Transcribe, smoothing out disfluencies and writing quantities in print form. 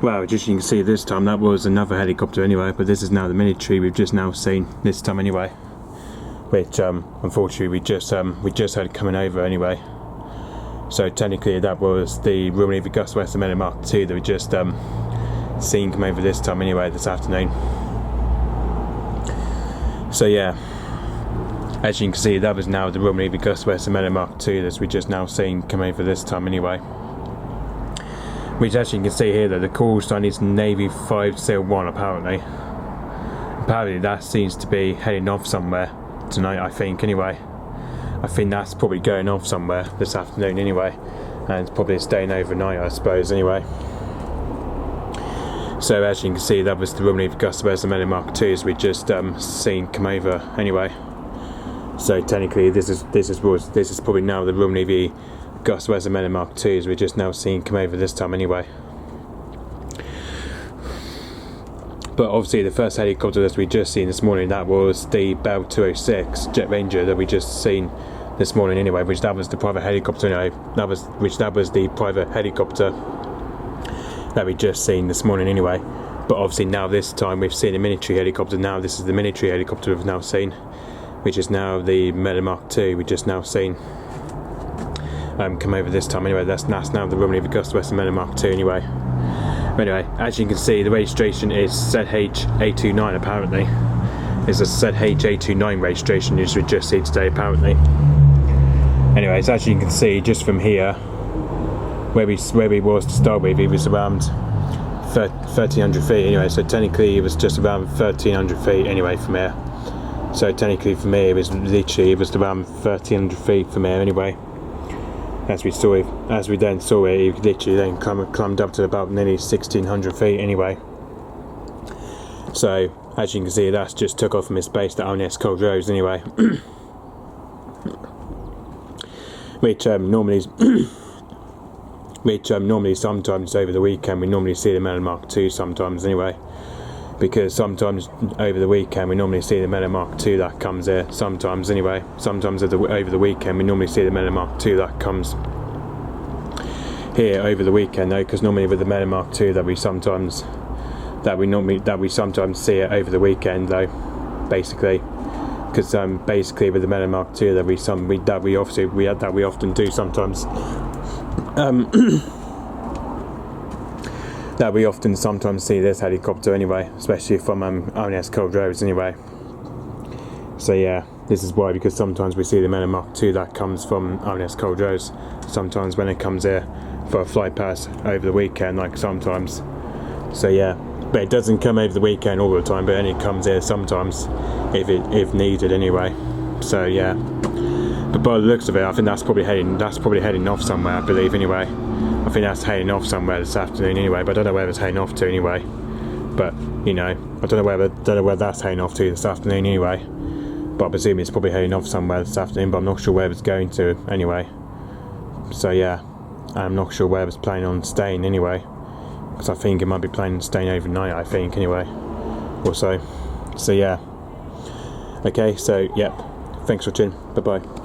Well, just you can see this time that was another helicopter anyway, but this is now the military we've just now seen this time anyway, which unfortunately we just had coming over anyway. So technically that was the Royal Navy Agustawestland Mark II that we just seen come over this time anyway this afternoon. So yeah, as you can see that was now the Royal Navy Agustawestland Mark II that we just now seen come over this time anyway. Which, as you can see here, that the call sign is Navy 501 apparently. Apparently that seems to be heading off somewhere tonight, I think anyway. I think that's probably going off somewhere this afternoon anyway, and it's probably staying overnight I suppose anyway. So as you can see that was the Royal Navy Agustawestland Mark II as we just seen come over anyway. So technically this is probably now the Royal Navy Agustawestland Mark II as we're just now seeing come over this time anyway. But obviously the first helicopter that we just seen this morning, that was the Bell 206 Jet Ranger that we just seen this morning anyway, which that was the private helicopter anyway. That was the private helicopter that we just seen this morning anyway. But obviously now this time we've seen a military helicopter. Now this is the military helicopter we've now seen, which is now the Merlin Mark II we just now seen come over this time anyway. That's now the Royal Navy Agustawestland Mark II anyway. Anyway, as you can see the registration is ZH829 apparently. It's a ZH829 registration which we just see today apparently. Anyways, as you can see just from here where we was to start with, it was around 1300 feet anyway, so technically it was just around 1300 feet anyway from here. So technically for me it was around 1300 feet from here anyway. As we then saw it literally then climbed up to about nearly 1600 feet anyway. So as you can see that's just took off from its base at Culdrose anyway. which normally sometimes over the weekend we normally see the Merlin Mark II sometimes anyway. Because sometimes over the weekend we normally see the Merlin Mark II that comes here sometimes anyway. Sometimes over the weekend we normally see the Merlin Mark II that comes here over the weekend though, because normally with the Merlin Mark II that we sometimes see it over the weekend though, basically. Because basically with the Merlin Mark II that we often do sometimes. That we often sometimes see this helicopter anyway, especially from Culdrose anyway. So yeah, this is why, because sometimes we see the Merlin Mark II that comes from Culdrose sometimes when it comes here for a flight pass over the weekend, like sometimes. So yeah, but it doesn't come over the weekend all the time, but only comes here sometimes if needed anyway. So yeah, but by the looks of it I think that's probably heading off somewhere I believe anyway. I think that's heading off somewhere this afternoon anyway, but I don't know where it's heading off to anyway. But you know, I don't know where that's heading off to this afternoon anyway. But I presume it's probably heading off somewhere this afternoon, but I'm not sure where it's going to anyway. So yeah, I'm not sure where it's planning on staying anyway, because I think it might be planning on staying overnight I think anyway, or so. So yeah, okay, so yep, thanks for watching, bye bye.